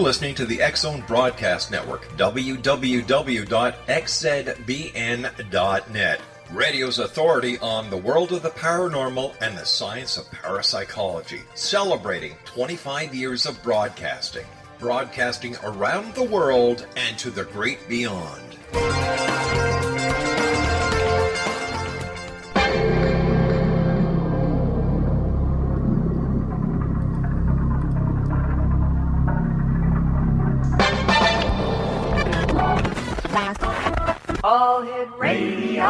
listening to the X-Zone Broadcast Network, www.xzbn.net. Radio's authority on the world of the paranormal and the science of parapsychology, celebrating 25 years of broadcasting. Broadcasting around the world and to the great beyond. All Hit Radio.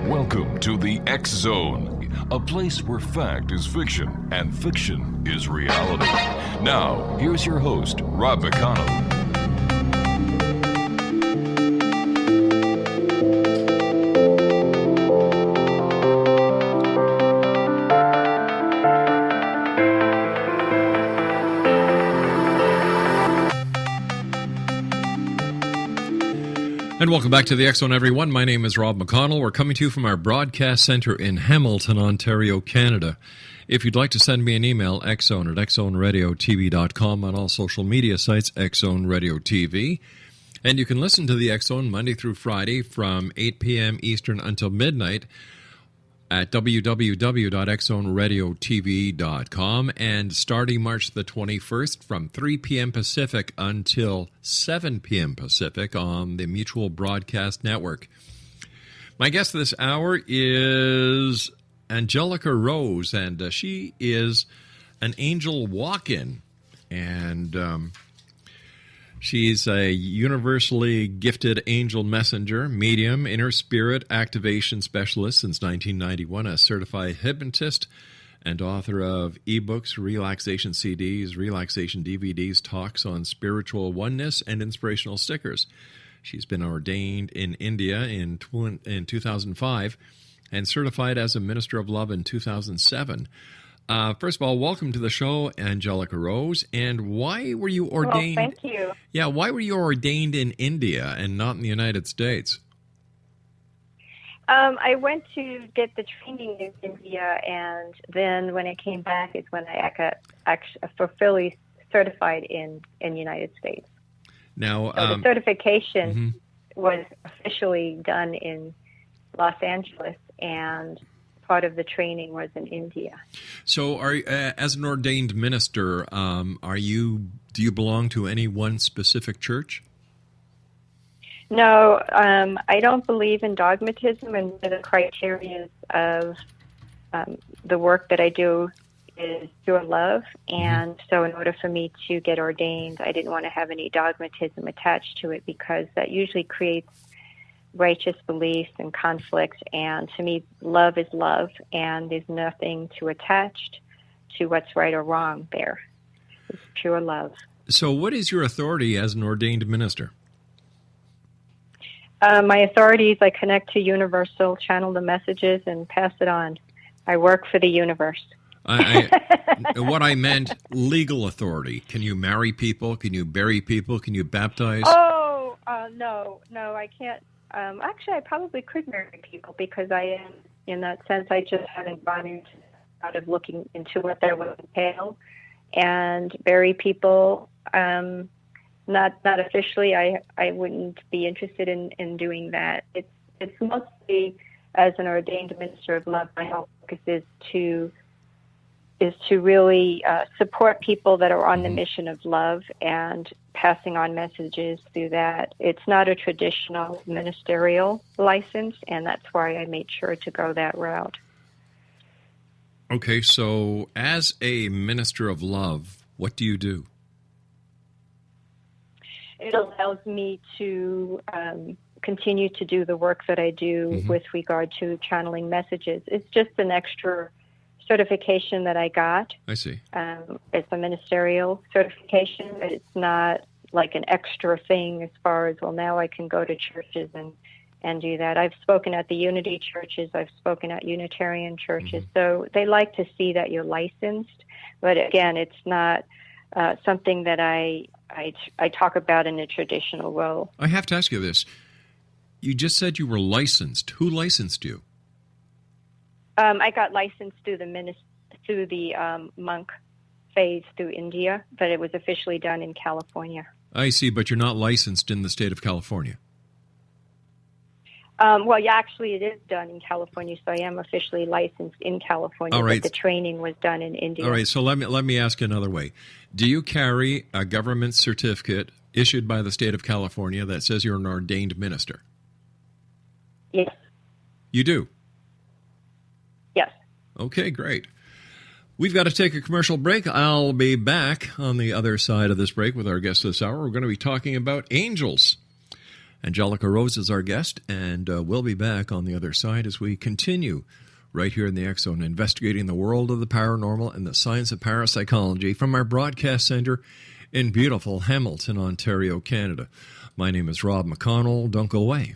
Welcome to the X-Zone, a place where fact is fiction and fiction is reality. Now, here's your host, Rob McConnell. And welcome back to the X-Zone, everyone. My name is Rob McConnell. We're coming to you from our broadcast center in Hamilton, Ontario, Canada. If you'd like to send me an email, xzone at xzoneradiotv.com, on all social media sites, X-Zone Radio TV. And you can listen to the X-Zone Monday through Friday from 8 p.m. Eastern until midnight at www.xzoneradiotv.com, and starting March the 21st from 3 p.m. Pacific until 7 p.m. Pacific on the Mutual Broadcast Network. My guest this hour is Angelica Rose, and she is an angel walk-in, and she's a universally gifted angel messenger, medium, inner spirit activation specialist since 1991, a certified hypnotist and author of ebooks, relaxation CDs, relaxation DVDs, talks on spiritual oneness, and inspirational stickers. She's been ordained in India in 2005 and certified as a minister of love in 2007. First of all, welcome to the show, Angelica Rose. And why were you ordained? Well, thank you. Yeah, why were you ordained in India and not in the United States? I went to get the training in India, and then when I came back is when I got fully certified in the United States. Now, so the certification was officially done in Los Angeles, and part of the training was in India. So, as an ordained minister, do you belong to any one specific church? No, I don't believe in dogmatism, and one of the criteria of the work that I do is pure love. And so in order for me to get ordained, I didn't want to have any dogmatism attached to it, because that usually creates righteous beliefs and conflicts. And to me, love is love, and there's nothing to attach to what's right or wrong there. It's pure love. So what is your authority as an ordained minister? My authority is I connect to universal, channel the messages, and pass it on. I work for the universe. What I meant, legal authority. Can you marry people? Can you bury people? Can you baptize? No, I can't. Actually, I probably could marry people, because I am, in that sense, I just haven't gone out of looking into what that would entail. And bury people, not officially. I wouldn't be interested in doing that. It's mostly, as an ordained minister of love, my whole focus is to really support people that are on the mission of love and passing on messages through that. It's not a traditional ministerial license, and that's why I made sure to go that route. Okay, so as a minister of love, what do you do? It allows me to continue to do the work that I do with regard to channeling messages. It's just an extra certification that I got. I see. It's a ministerial certification, but it's not like an extra thing as far as, well, now I can go to churches and do that. I've spoken at the Unity churches. I've spoken at Unitarian churches. So they like to see that you're licensed. But again, it's not something that I talk about in a traditional role. I have to ask you this. You just said you were licensed. Who licensed you? I got licensed through the monk phase through India, but it was officially done in California. I see, but you're not licensed in the state of California. Well, yeah, actually, it is done in California, so I am officially licensed in California. All right. But the training was done in India. All right, so let me ask you another way. Do you carry a government certificate issued by the state of California that says you're an ordained minister? Yes. You do? Yes. Okay, great. We've got to take a commercial break. I'll be back on the other side of this break with our guest this hour. We're going to be talking about angels. Angelica Rose is our guest, and we'll be back on the other side as we continue right here in the X Zone, investigating the world of the paranormal and the science of parapsychology from our broadcast center in beautiful Hamilton, Ontario, Canada. My name is Rob McConnell. Don't go away.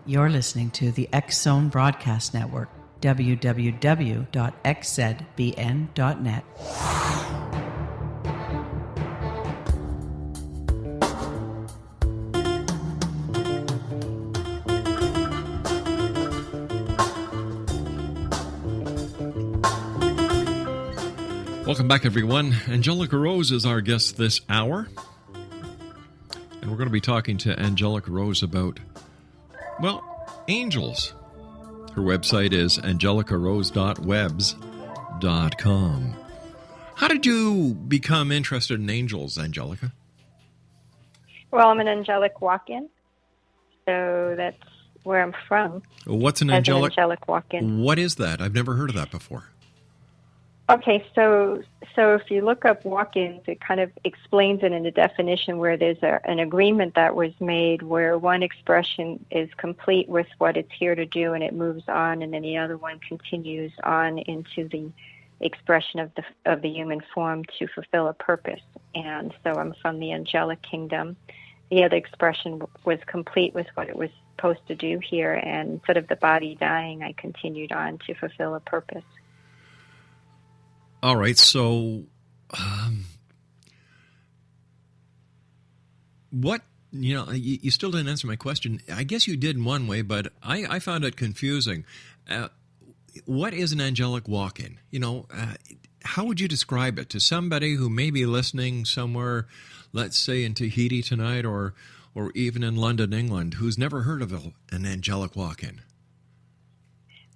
You're listening to the X Zone Broadcast Network, www.xzbn.net. Welcome back, everyone. Angelica Rose is our guest this hour. And we're going to be talking to Angelica Rose about, well, angels. Her website is angelicarose.webs.com. How did you become interested in angels, Angelica? Well, I'm an angelic walk-in, so that's where I'm from. What's an as angelic? An angelic walk-in. What is that? I've never heard of that before. Okay, so if you look up walk-ins, it kind of explains it in a definition where there's an agreement that was made where one expression is complete with what it's here to do and it moves on, and then the other one continues on into the expression of the human form to fulfill a purpose. And so I'm from the angelic kingdom. The other expression was complete with what it was supposed to do here, and instead of the body dying, I continued on to fulfill a purpose. All right, so what, you still didn't answer my question. I guess you did in one way, but I found it confusing. What is an angelic walk-in? How would you describe it to somebody who may be listening somewhere, let's say in Tahiti tonight or even in London, England, who's never heard of an angelic walk-in?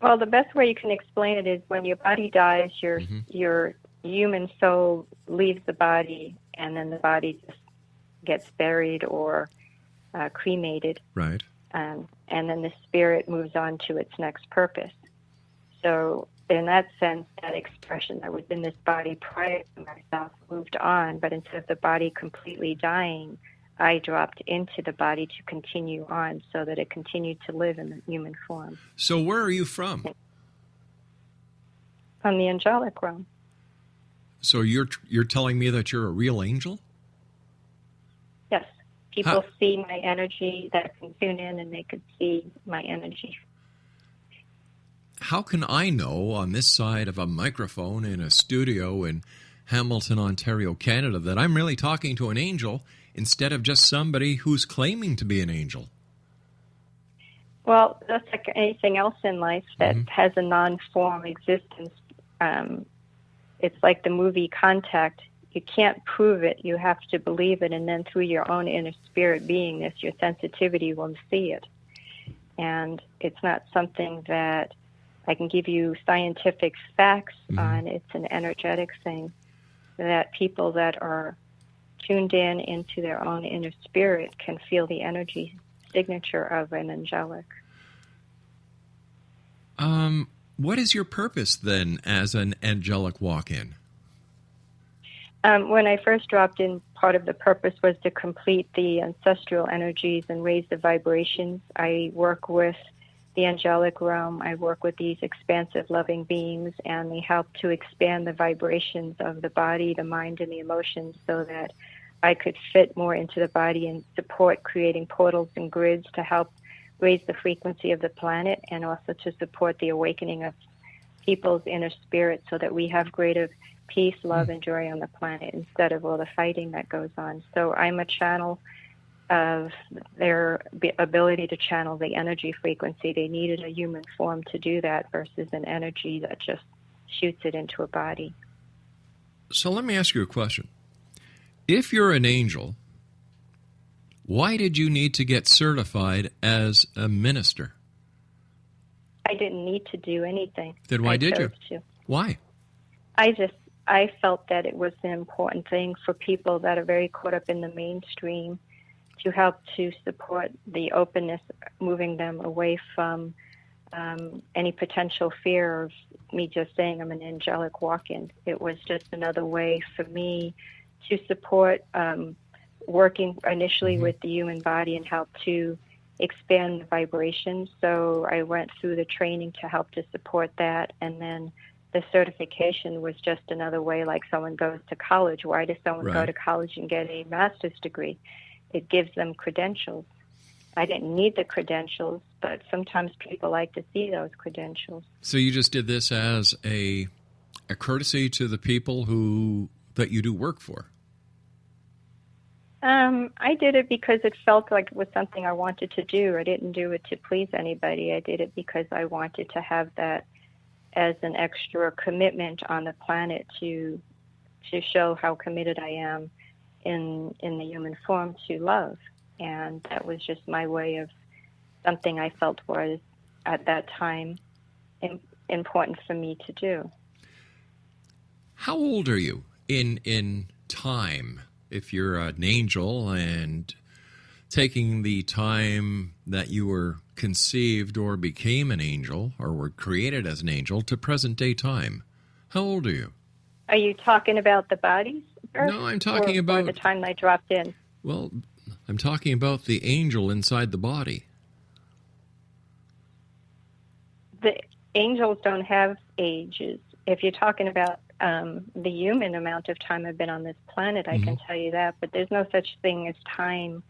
Well, the best way you can explain it is when your body dies, your human soul leaves the body, and then the body just gets buried or cremated. Right. And then the spirit moves on to its next purpose. So in that sense, that expression that was in this body prior to myself moved on, but instead of the body completely dying, I dropped into the body to continue on so that it continued to live in the human form. So where are you from? From the angelic realm. So you're telling me that you're a real angel? Yes. People see my energy that can tune in and they could see my energy. How can I know on this side of a microphone in a studio in Hamilton, Ontario, Canada, that I'm really talking to an angel instead of just somebody who's claiming to be an angel? Well, that's like anything else in life that has a non-form existence. It's like the movie Contact. You can't prove it. You have to believe it, and then through your own inner spirit beingness, your sensitivity will see it. And it's not something that I can give you scientific facts on. It's an energetic thing that people that are tuned in into their own inner spirit can feel the energy signature of an angelic. What is your purpose then as an angelic walk-in? When I first dropped in part of the purpose was to complete the ancestral energies and raise the vibrations. I work with the angelic realm. I work with these expansive, loving beings, and they help to expand the vibrations of the body, the mind, and the emotions so that I could fit more into the body and support creating portals and grids to help raise the frequency of the planet, and also to support the awakening of people's inner spirit so that we have greater peace, love, and joy on the planet instead of all the fighting that goes on. So I'm a channel of their ability to channel the energy frequency. They needed a human form to do that versus an energy that just shoots it into a body. So let me ask you a question. If you're an angel, why did you need to get certified as a minister? I didn't need to do anything. Then why did you? To. Why? I felt that it was an important thing for people that are very caught up in the mainstream to help to support the openness, moving them away from any potential fear of me just saying I'm an angelic walk-in. It was just another way for me to support working initially with the human body and help to expand the vibrations. So I went through the training to help to support that, and then the certification was just another way, like someone goes to college. Why does someone go to college and get a master's degree? It gives them credentials. I didn't need the credentials, but sometimes people like to see those credentials. So you just did this as a courtesy to the people that you do work for? I did it because it felt like it was something I wanted to do. I didn't do it to please anybody. I did it because I wanted to have that as an extra commitment on the planet to show how committed I am in the human form to love. And that was just my way of something I felt was at that time important for me to do. How old are you in time? If you're an angel and taking the time that you were conceived or became an angel or were created as an angel to present day time, how old are you? Are you talking about the bodies? No, I'm talking or about the time I dropped in. Well, I'm talking about the angel inside the body. The angels don't have ages. If you're talking about the human amount of time I've been on this planet, I can tell you that, but there's no such thing as time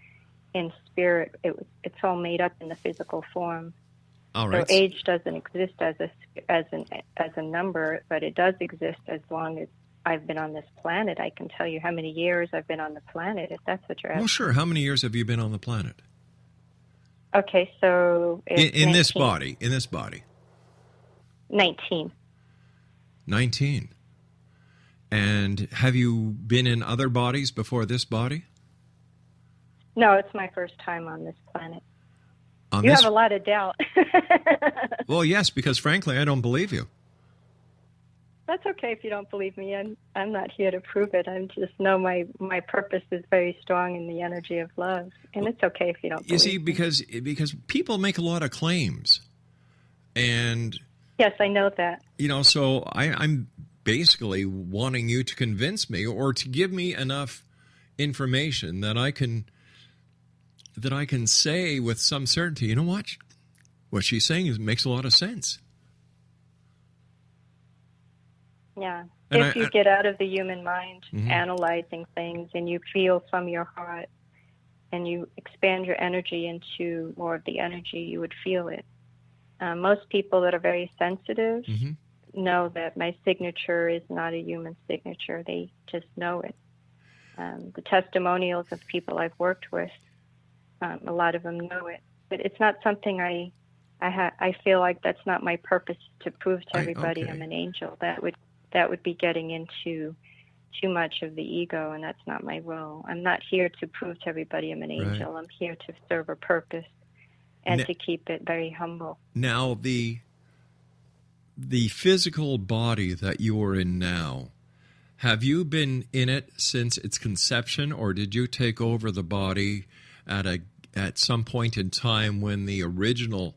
in spirit. It's all made up in the physical form. All right. So age doesn't exist as a number, but it does exist as long as I've been on this planet. I can tell you how many years I've been on the planet, if that's what you're asking. Well, sure. How many years have you been on the planet? Okay, so in this body. 19. 19. And have you been in other bodies before this body? No, it's my first time on this planet. You have a lot of doubt. Well, yes, because frankly, I don't believe you. That's okay if you don't believe me. I'm not here to prove it. I just know my purpose is very strong in the energy of love, and it's okay if you don't. You see, because people make a lot of claims, and yes, I know that. So I'm basically wanting you to convince me or to give me enough information that I can say with some certainty, you know what she's saying makes a lot of sense. Yeah. And if you get out of the human mind, analyzing things, and you feel from your heart, and you expand your energy into more of the energy, you would feel it. Most people that are very sensitive know that my signature is not a human signature. They just know it. The testimonials of people I've worked with, a lot of them know it. But it's not something I feel like that's not my purpose to prove to everybody I'm an angel. That would be getting into too much of the ego, and that's not my role. I'm not here to prove to everybody I'm an angel. I'm here to serve a purpose and to keep it very humble. Now, the physical body that you are in now, have you been in it since its conception, or did you take over the body at some point in time when the original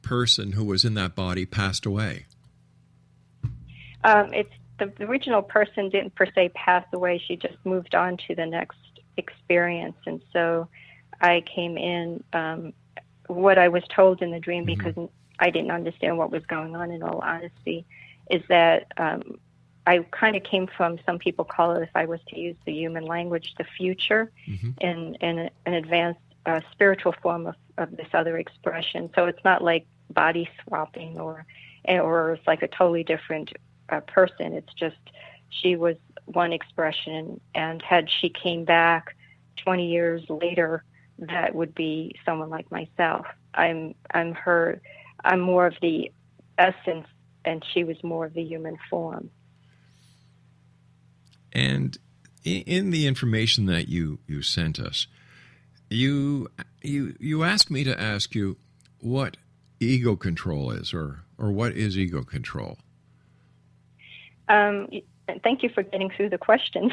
person who was in that body passed away? the original person didn't per se pass away. She just moved on to the next experience. And so I came in, what I was told in the dream, because I didn't understand what was going on, in all honesty, is that I kind of came from, some people call it, if I was to use the human language, the future, in an advanced spiritual form of this other expression. So it's not like body swapping or it's like a totally different person. It's just she was one expression, and had she came back 20 years later, that would be someone like myself. I'm more of the essence, and she was more of the human form. And in the information that you sent us, you asked me to ask you what ego control is, or what is ego control? Thank you for getting through the questions.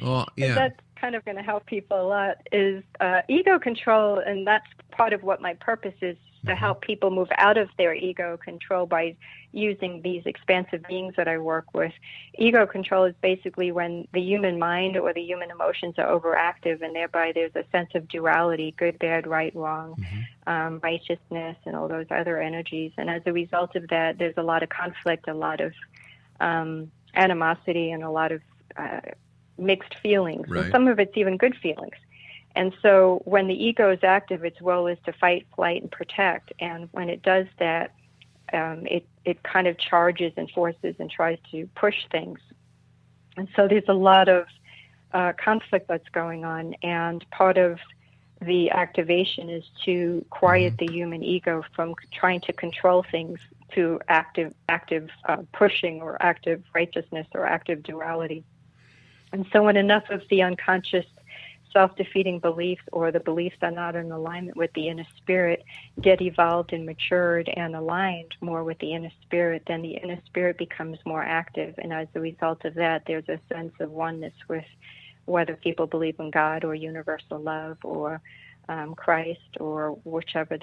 Well, yeah. That's kind of going to help people a lot, is ego control, and that's part of what my purpose is, to help people move out of their ego control by using these expansive beings that I work with. Ego control is basically when the human mind or the human emotions are overactive, and thereby there's a sense of duality, good, bad, right, wrong, righteousness, and all those other energies. And as a result of that, there's a lot of conflict, a lot of animosity, and a lot of mixed feelings. Right. And some of it's even good feelings. And so when the ego is active, its role is to fight, flight, and protect. And when it does that, it kind of charges and forces and tries to push things. And so there's a lot of conflict that's going on. And part of the activation is to quiet the human ego from trying to control things to active pushing, or active righteousness, or active duality. And so when enough of the unconscious self-defeating beliefs, or the beliefs that are not in alignment with the inner spirit, get evolved and matured and aligned more with the inner spirit, then the inner spirit becomes more active. And as a result of that, there's a sense of oneness with whether people believe in God or universal love or Christ, or whichever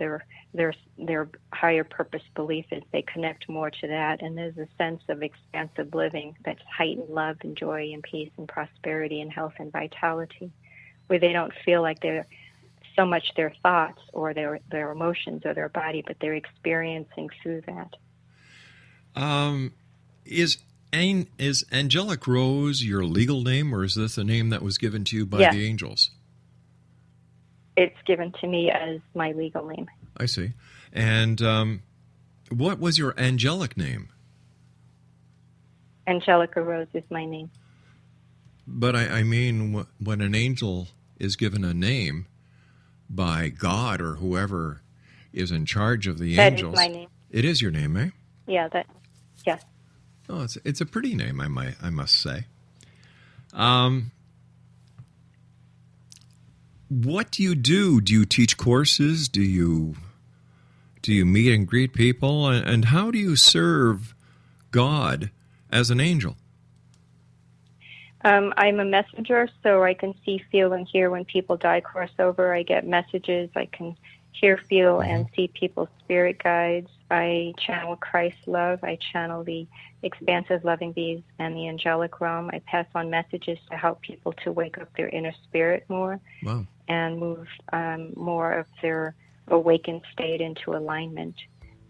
their higher purpose belief is. They connect more to that, and there's a sense of expansive living that's heightened love and joy and peace and prosperity and health and vitality, where they don't feel like they're so much their thoughts or their emotions or their body, but they're experiencing through that. Is Angelic Rose your legal name, or is this a name that was given to you by the angels? It's given to me as my legal name. I see. And what was your angelic name? Angelica Rose is my name. But I mean, when an angel is given a name by God or whoever is in charge of the angels. That is my name. It is your name, eh? Yeah, yes. Oh, it's a pretty name, I must say. What do you do? Do you teach courses? Do you meet and greet people? And how do you serve God as an angel? I'm a messenger, so I can see, feel, and hear when people die cross over. I get messages. I can hear, feel, and see people's spirit guides. I channel Christ's love. I channel the expansive loving beings and the angelic realm. I pass on messages to help people to wake up their inner spirit more. Wow. And move more of their awakened state into alignment.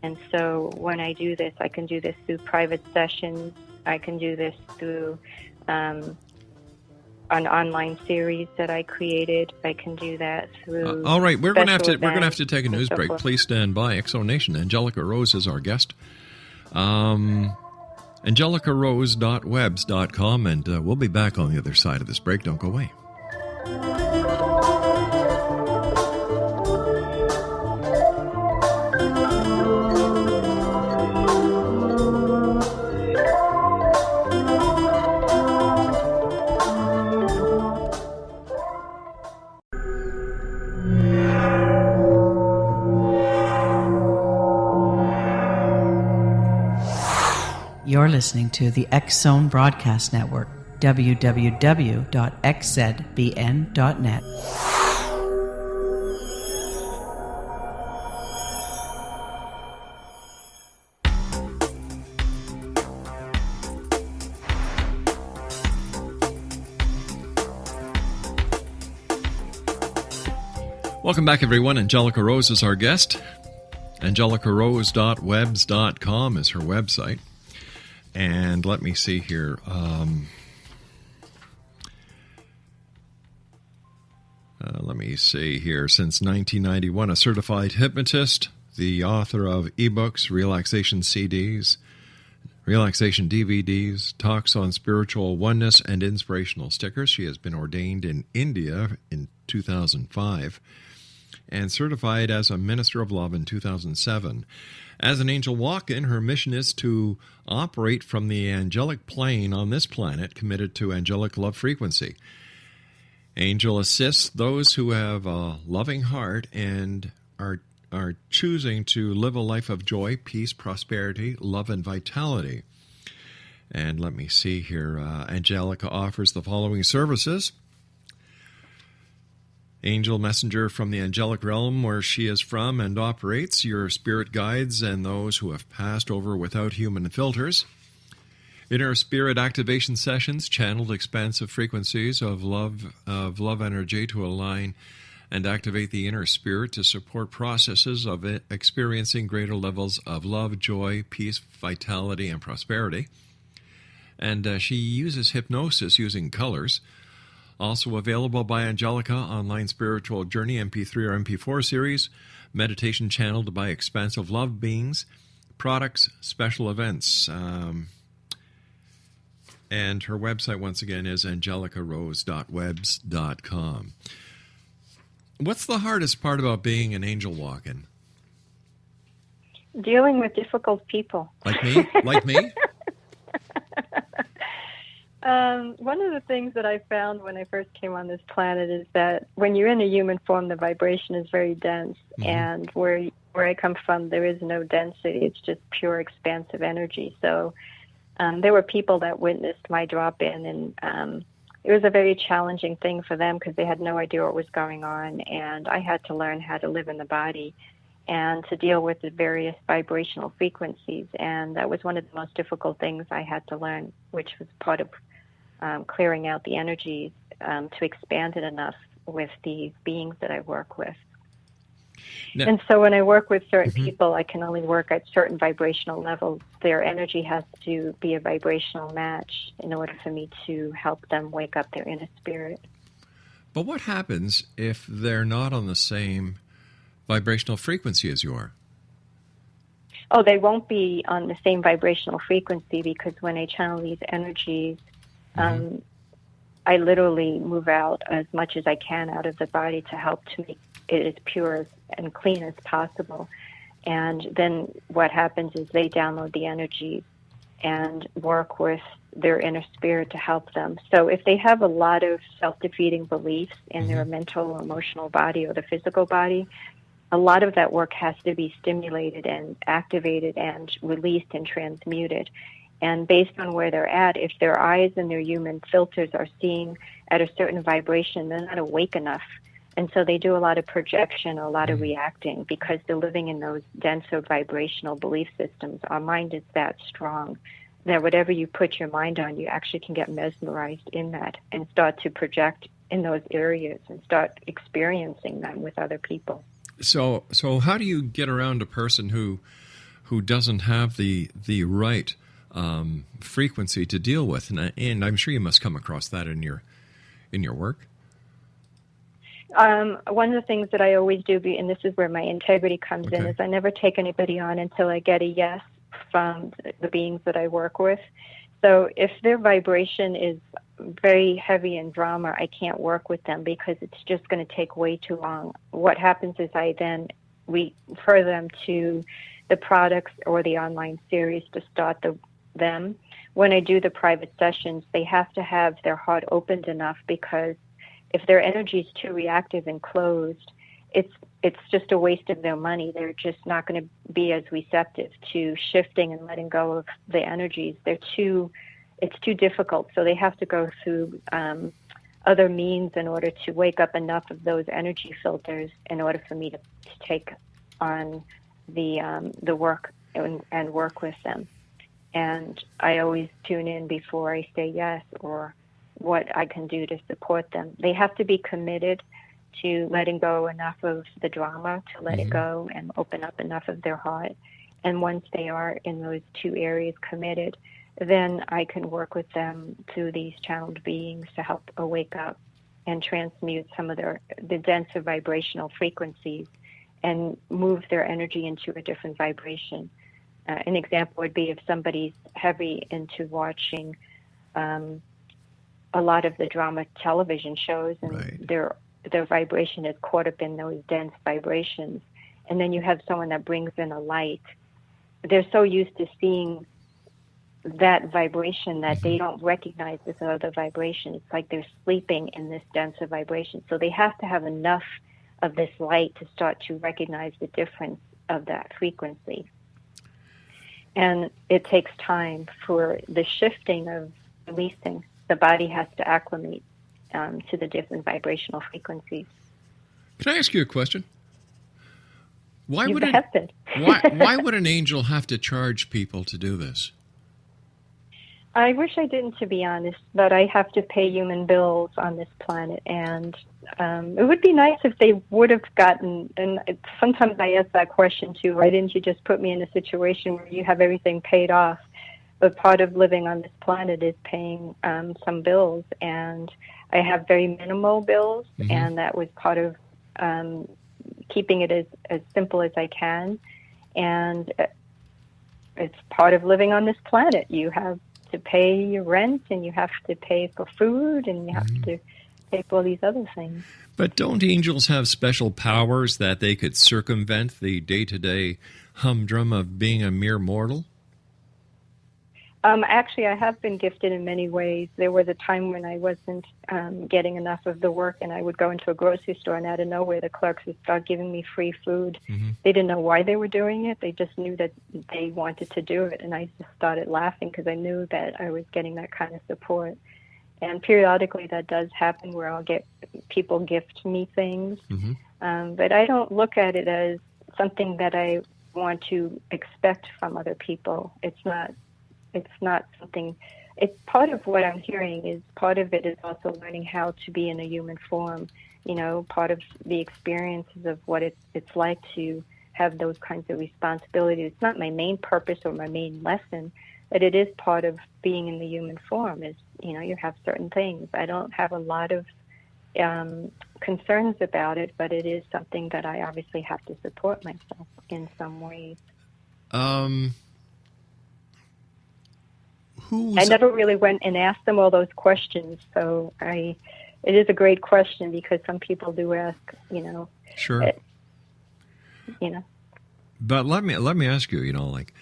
And so when I do this, I can do this through private sessions. I can do this through an online series that I created. I can do that through. All right, we're going to have to take a news break. Please stand by. X Zone Nation. Angelica Rose is our guest. angelicarose.webs.com, and we'll be back on the other side of this break. Don't go away. You're listening to the X Zone Broadcast Network, www.xzbn.net. Welcome back, everyone. Angelica Rose is our guest. angelicarose.webs.com is her website. And let me see here. Since 1991, a certified hypnotist, the author of ebooks, relaxation CDs, relaxation DVDs, talks on spiritual oneness, and inspirational stickers. She has been ordained in India in 2005 and certified as a Minister of Love in 2007. As an angel walk-in, her mission is to operate from the angelic plane on this planet, committed to angelic love frequency. Angel assists those who have a loving heart and are choosing to live a life of joy, peace, prosperity, love, and vitality. And let me see here. Angelica offers the following services. Angel messenger from the angelic realm where she is from and operates, your spirit guides and those who have passed over without human filters. Inner spirit activation sessions, channeled expansive frequencies of love energy to align and activate the inner spirit to support processes of experiencing greater levels of love, joy, peace, vitality, and prosperity. And she uses hypnosis using colors. Also available by Angelica, online spiritual journey, MP3 or MP4 series, meditation channeled by expansive love beings, products, special events. And her website, once again, is angelicarose.webs.com. What's the hardest part about being an angel walk-in? Dealing with difficult people. Like me? Like me? One of the things that I found when I first came on this planet is that when you're in a human form, the vibration is very dense. Mm-hmm. And where I come from, there is no density. It's just pure expansive energy. So there were people that witnessed my drop-in, and it was a very challenging thing for them because they had no idea what was going on. And I had to learn how to live in the body and to deal with the various vibrational frequencies. And that was one of the most difficult things I had to learn, which was part of clearing out the energies to expand it enough with the beings that I work with. Now, and so when I work with certain people, I can only work at certain vibrational levels. Their energy has to be a vibrational match in order for me to help them wake up their inner spirit. But what happens if they're not on the same vibrational frequency as you are? Oh, they won't be on the same vibrational frequency because when I channel these energies, I literally move out as much as I can out of the body to help to make it as pure and clean as possible. And then what happens is they download the energy and work with their inner spirit to help them. So if they have a lot of self-defeating beliefs in their mental or emotional body or the physical body, a lot of that work has to be stimulated and activated and released and transmuted. And based on where they're at, if their eyes and their human filters are seeing at a certain vibration, they're not awake enough. And so they do a lot of projection, a lot of reacting, because they're living in those denser vibrational belief systems. Our mind is that strong that whatever you put your mind on, you actually can get mesmerized in that and start to project in those areas and start experiencing them with other people. So how do you get around a person who doesn't have the right frequency to deal with, and I'm sure you must come across that in your work. One of the things that I always do, and this is where my integrity comes in, is I never take anybody on until I get a yes from the beings that I work with. So if their vibration is very heavy in drama, I can't work with them because it's just going to take way too long. What happens is I then refer them to the products or the online series to start them. When I do the private sessions, they have to have their heart opened enough, because if their energy is too reactive and closed, it's just a waste of their money. They're just not going to be as receptive to shifting and letting go of the energies. It's too difficult. So they have to go through other means in order to wake up enough of those energy filters in order for me to take on the work and work with them. And I always tune in before I say yes or what I can do to support them. They have to be committed to letting go enough of the drama, to let it go and open up enough of their heart. And once they are in those two areas committed, then I can work with them through these channeled beings to help wake up and transmute some of the denser vibrational frequencies and move their energy into a different vibration. An example would be if somebody's heavy into watching a lot of the drama television shows, and their vibration is caught up in those dense vibrations, and then you have someone that brings in a light. They're so used to seeing that vibration that they don't recognize this other vibration. It's like they're sleeping in this denser vibration. So they have to have enough of this light to start to recognize the difference of that frequency. And it takes time for the shifting of releasing. The body has to acclimate to the different vibrational frequencies. Can I ask you a question? Why would an angel have to charge people to do this? I wish I didn't, to be honest, but I have to pay human bills on this planet, and it would be nice if they would have gotten, and sometimes I ask that question too, why didn't you just put me in a situation where you have everything paid off? But part of living on this planet is paying some bills, and I have very minimal bills, and that was part of keeping it as simple as I can, and it's part of living on this planet. You have to pay your rent, and you have to pay for food, and you have to pay for all these other things. But don't angels have special powers that they could circumvent the day-to-day humdrum of being a mere mortal? Actually, I have been gifted in many ways. There was a time when I wasn't getting enough of the work, and I would go into a grocery store, and out of nowhere, the clerks would start giving me free food. They didn't know why they were doing it. They just knew that they wanted to do it, and I just started laughing because I knew that I was getting that kind of support. And periodically, that does happen where I'll get people gift me things, but I don't look at it as something that I want to expect from other people. It's not something. It's part of what I'm hearing is part of it is also learning how to be in a human form. You know, part of the experiences of what it's like to have those kinds of responsibilities. It's not my main purpose or my main lesson, but it is part of being in the human form. Is, you know, you have certain things. I don't have a lot of concerns about it, but it is something that I obviously have to support myself in some ways. I never really went and asked them all those questions, so it is a great question because some people do ask, you know. Sure. You know. But let me ask you, you know, like,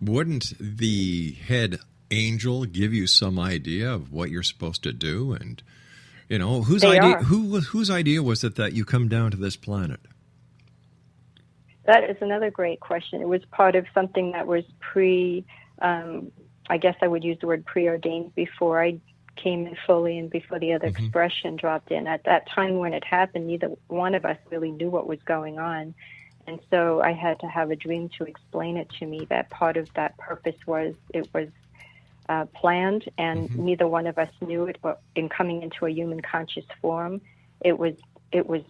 wouldn't the head angel give you some idea of what you're supposed to do? And, you know, whose idea was it that you come down to this planet? That is another great question. It was part of something that was I guess I would use the word preordained before I came in fully and before the other expression dropped in. At that time when it happened, neither one of us really knew what was going on. And so I had to have a dream to explain it to me, that part of that purpose was planned, and neither one of us knew it. But in coming into a human conscious form, it was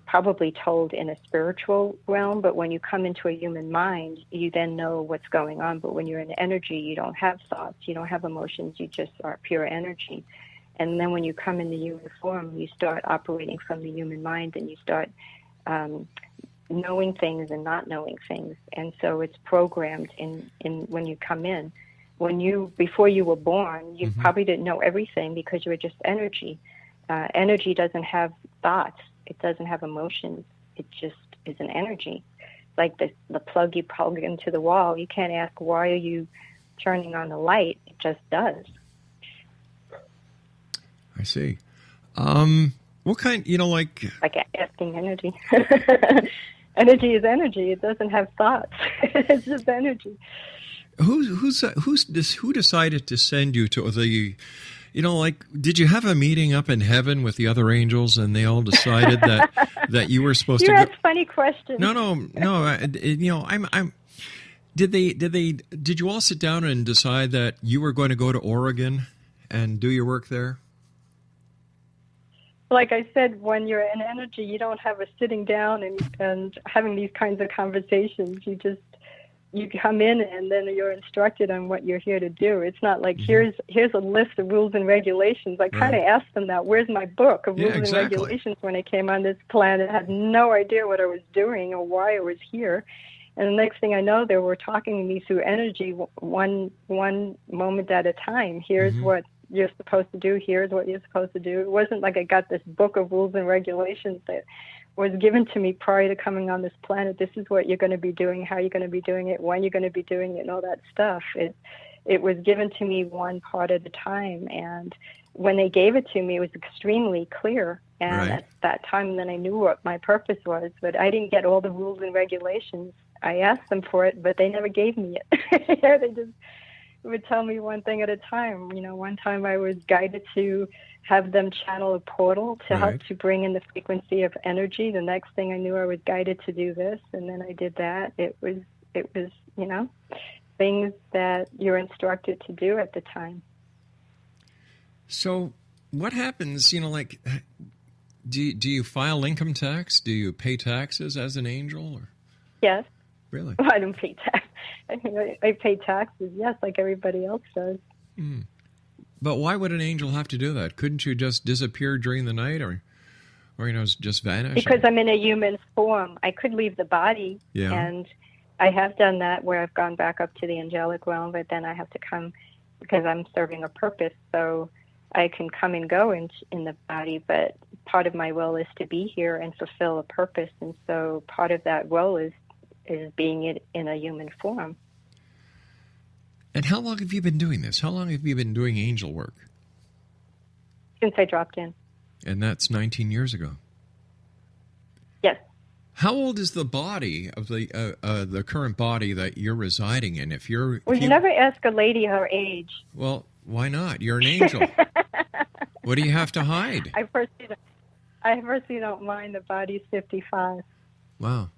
probably told in a spiritual realm, but when you come into a human mind, you then know what's going on. But when you're in energy, you don't have thoughts, you don't have emotions, you just are pure energy. And then when you come in the human form, you start operating from the human mind, and you start knowing things and not knowing things. And so it's programmed in when you come in. Before you were born, you probably didn't know everything because you were just energy. Energy doesn't have thoughts. It doesn't have emotions. It just is an energy. It's like the plug you plug into the wall. You can't ask, why are you turning on the light? It just does. I see. What kind, you know, like asking energy. Energy is energy. It doesn't have thoughts. It's just energy. Who decided to send you to the... You know, like, did you have a meeting up in heaven with the other angels, and they all decided that you were supposed to go? That's a funny question. No. You know, Did you all sit down and decide that you were going to go to Oregon and do your work there? like I said, when you're in energy, you don't have a sitting down and having these kinds of conversations. You come in and then you're instructed on what you're here to do. It's not like here's a list of rules and regulations. I kind of asked them that. Where's my book of rules and regulations when I came on this planet? I had no idea what I was doing or why I was here. And the next thing I know, they were talking to me through energy, one moment at a time. Here's what you're supposed to do. Here's what you're supposed to do. It wasn't like I got this book of rules and regulations that was given to me prior to coming on this planet. This is what you're going to be doing, how you're going to be doing it, when you're going to be doing it, and all that stuff. It was given to me one part at a time. And when they gave it to me, it was extremely clear. And at that time, then I knew what my purpose was. But I didn't get all the rules and regulations. I asked them for it, but they never gave me it. They just would tell me one thing at a time. One time I was guided to have them channel a portal to help to bring in the frequency of energy. The next thing I knew, I was guided to do this, and then I did that. It was things that you're instructed to do at the time. So what happens, do you file income tax? Do you pay taxes as an angel? Or? Yes. Really? Well, I don't pay tax. I pay taxes, yes, like everybody else does. But why would an angel have to do that? Couldn't you just disappear during the night or just vanish? Because I'm in a human form. I could leave the body, and I have done that where I've gone back up to the angelic realm, but then I have to come because I'm serving a purpose. So I can come and go in the body, but part of my will is to be here and fulfill a purpose. And so part of that will is being in a human form. And how long have you been doing this? How long have you been doing angel work? Since I dropped in. And that's 19 years ago. Yes. How old is the body of the current body that you're residing in? You never ask a lady her age. Well, why not? You're an angel. What do you have to hide? I personally don't mind. The body's 55. Wow.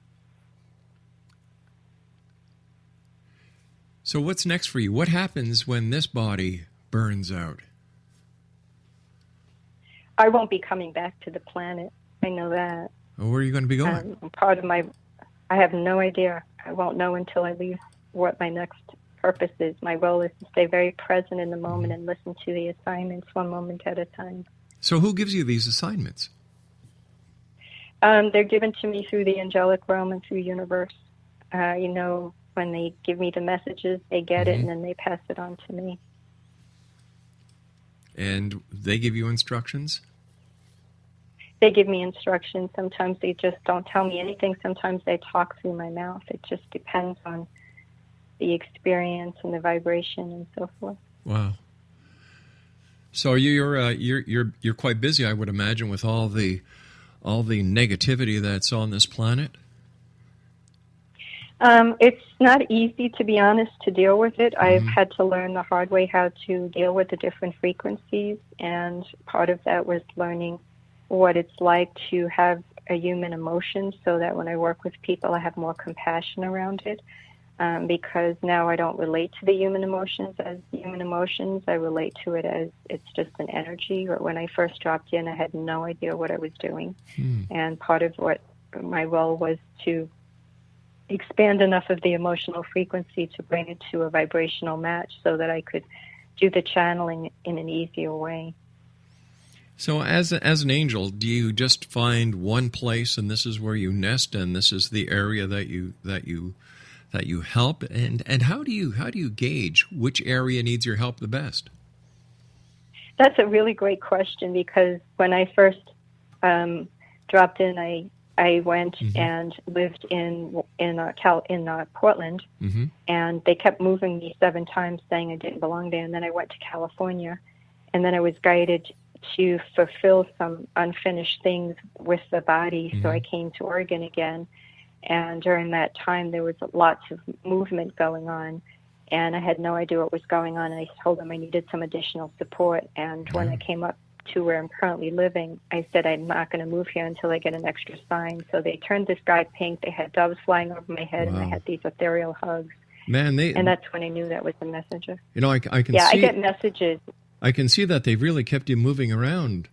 So what's next for you? What happens when this body burns out? I won't be coming back to the planet. I know that. Well, where are you going to be going? I have no idea. I won't know until I leave what my next purpose is. My goal is to stay very present in the moment and listen to the assignments one moment at a time. So who gives you these assignments? They're given to me through the angelic realm and through universe. When they give me the messages, they get it, and then they pass it on to me. And they give you instructions? They give me instructions. Sometimes they just don't tell me anything. Sometimes they talk through my mouth. It just depends on the experience and the vibration and so forth. Wow. So you're quite busy, I would imagine, with all the negativity that's on this planet? It's not easy, to be honest, to deal with it. I've had to learn the hard way how to deal with the different frequencies, and part of that was learning what it's like to have a human emotion so that when I work with people, I have more compassion around it, because now I don't relate to the human emotions as human emotions. I relate to it as it's just an energy. Or when I first dropped in, I had no idea what I was doing, and part of what my role was to expand enough of the emotional frequency to bring it to a vibrational match so that I could do the channeling in an easier way. So as an angel, do you just find one place and this is where you nest and this is the area that you help? And how do you gauge which area needs your help the best? That's a really great question, because when I first dropped in, I went and lived in Portland, and they kept moving me 7 times, saying I didn't belong there. And then I went to California, and then I was guided to fulfill some unfinished things with the body. So I came to Oregon again, and during that time there was lots of movement going on, and I had no idea what was going on. And I told them I needed some additional support. And when I came up to where I'm currently living, I said I'm not going to move here until I get an extra sign. So they turned the sky pink. They had doves flying over my head, and I had these ethereal hugs. Man, and that's when I knew that was the messenger. I can see. I get messages. I can see that they've really kept you moving around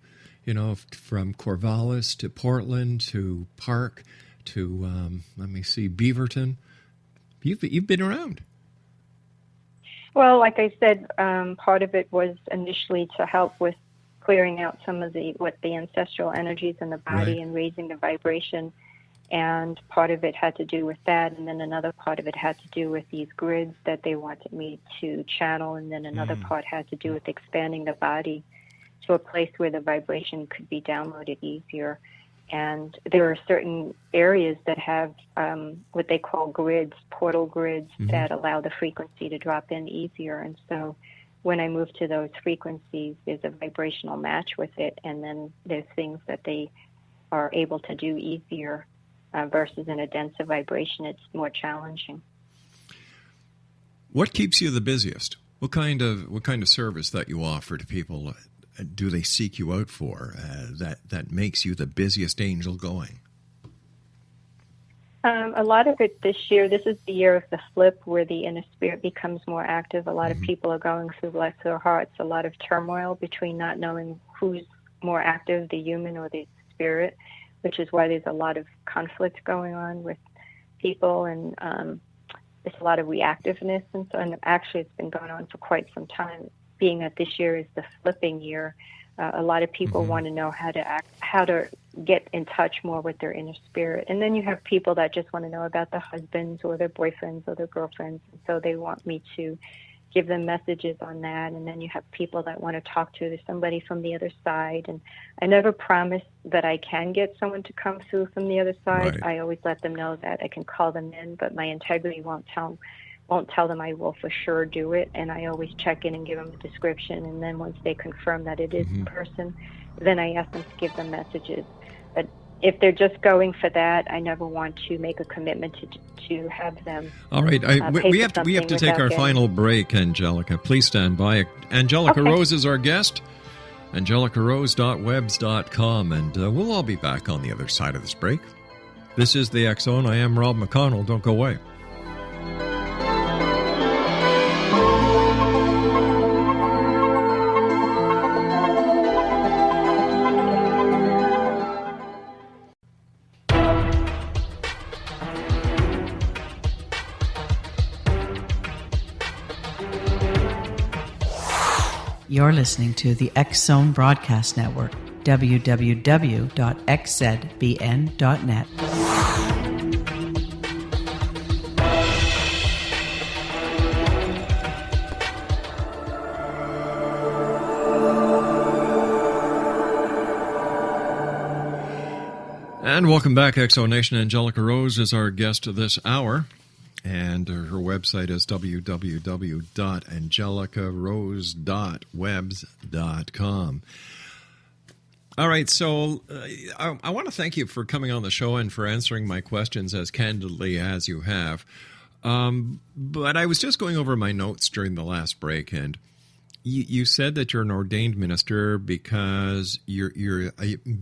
from Corvallis to Portland to Park to, let me see, Beaverton. You've been around. Well, like I said, part of it was initially to help with clearing out some of the ancestral energies in the body, Right. and raising the vibration. And part of it had to do with that, and then another part of it had to do with these grids that they wanted me to channel, and then another part had to do with expanding the body to a place where the vibration could be downloaded easier. And there are certain areas that have what they call grids, portal grids, that allow the frequency to drop in easier. And so when I move to those frequencies, there's a vibrational match with it, and then there's things that they are able to do easier versus in a denser vibration. It's more challenging. What keeps you the busiest? What kind of service that you offer to people do they seek you out for that makes you the busiest angel going? A lot of it this year, this is the year of the flip where the inner spirit becomes more active. A lot of people are going through bless their hearts, a lot of turmoil between not knowing who's more active, the human or the spirit, which is why there's a lot of conflict going on with people, and there's a lot of reactiveness. And so, and actually it's been going on for quite some time, being that this year is the flipping year. A lot of people want to know how to act, how to get in touch more with their inner spirit. And then you have people that just want to know about their husbands or their boyfriends or their girlfriends. And so they want me to give them messages on that. And then you have people that want to talk to somebody from the other side. And I never promise that I can get someone to come through from the other side. Right. I always let them know that I can call them in, but my integrity won't tell them I will for sure do it. And I always check in and give them a description. And then once they confirm that it is the person, then I ask them to give them messages. But if they're just going for that, I never want to make a commitment to have them. All right, we have to take our final break, Angelica. Please stand by. Angelica Rose is our guest. angelicarose.webs.com, and we'll all be back on the other side of this break. This is the X Zone. I am Rob McConnell. Don't go away. You're listening to the X Zone Broadcast Network, www.xzbn.net. And welcome back, Exo Nation. Angelica Rose is our guest this hour, and her website is www.angelicarose.webs.com. All right, so I want to thank you for coming on the show and for answering my questions as candidly as you have. But I was just going over my notes during the last break, and you said that you're an ordained minister because you're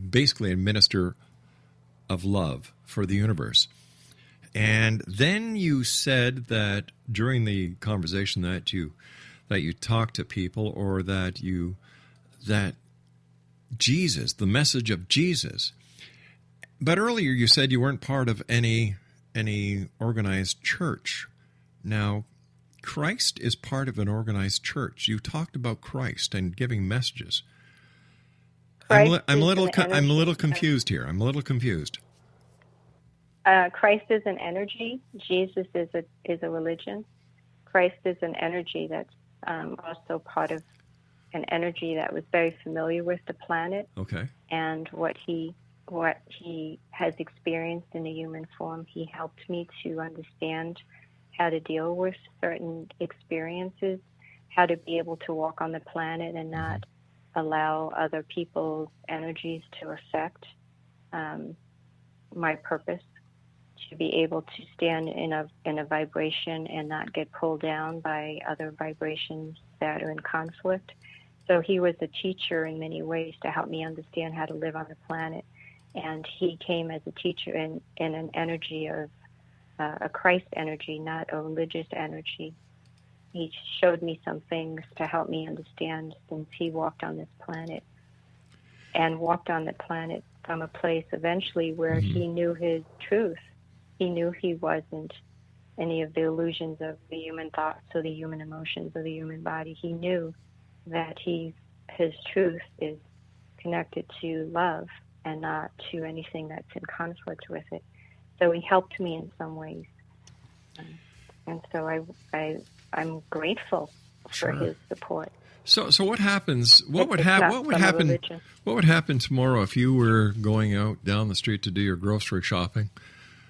basically a minister of love for the universe. And then you said that during the conversation that you talked to people, or that Jesus, the message of Jesus. But earlier you said you weren't part of any organized church. Now, Christ is part of an organized church. You talked about Christ and giving messages. I'm a little confused here. I'm a little confused. Christ is an energy. Jesus is a religion. Christ is an energy that's also part of an energy that was very familiar with the planet. Okay. And what he has experienced in a human form. He helped me to understand how to deal with certain experiences, how to be able to walk on the planet and not allow other people's energies to affect my purpose, to be able to stand in a vibration and not get pulled down by other vibrations that are in conflict. So he was a teacher in many ways to help me understand how to live on the planet. And he came as a teacher in an energy of a Christ energy, not a religious energy. He showed me some things to help me understand since he walked on this planet. and walked on the planet from a place eventually where he knew his truth. He knew he wasn't any of the illusions of the human thoughts or the human emotions or the human body. He knew that his truth is connected to love and not to anything that's in conflict with it. So he helped me in some ways. And so I'm grateful for his support. So what happens? What would happen tomorrow if you were going out down the street to do your grocery shopping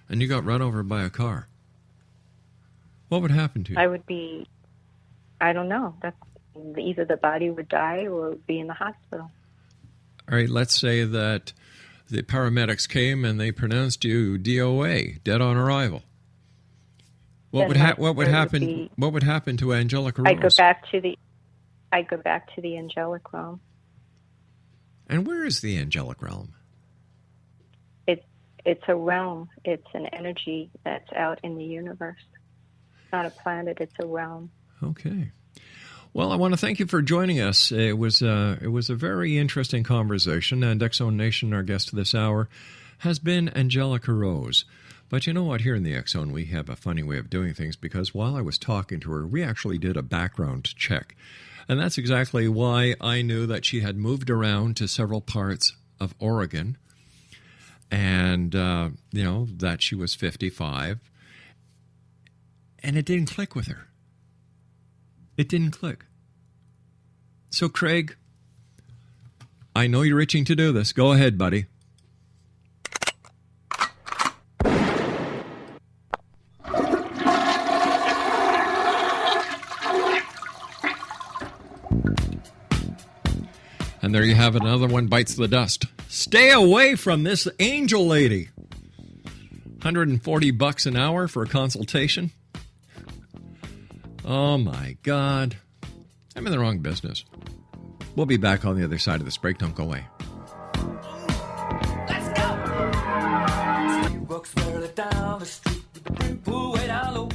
and you got run over by a car? What would happen to you? I don't know. Either the body would die or be in the hospital. All right, let's say that the paramedics came and they pronounced you DOA, dead on arrival. What would happen? What would happen to Angelica Rose? I'd go back to the angelic realm. And where is the angelic realm? It's a realm. It's an energy that's out in the universe. It's not a planet. It's a realm. Okay. Well, I want to thank you for joining us. It was a very interesting conversation, and X-Zone Nation, our guest this hour, has been Angelica Rose. But you know what? Here in the X-Zone, we have a funny way of doing things, because while I was talking to her, we actually did a background check. And that's exactly why I knew that she had moved around to several parts of Oregon, and, that she was 55. And it didn't click with her. It didn't click. So, Craig, I know you're itching to do this. Go ahead, buddy. And there you have it. Another one bites the dust. Stay away from this angel lady. $140 an hour for a consultation. Oh, my God. I'm in the wrong business. We'll be back on the other side of this break. Don't go away. Let's go! He walks further down the street with the brim pulled way down low.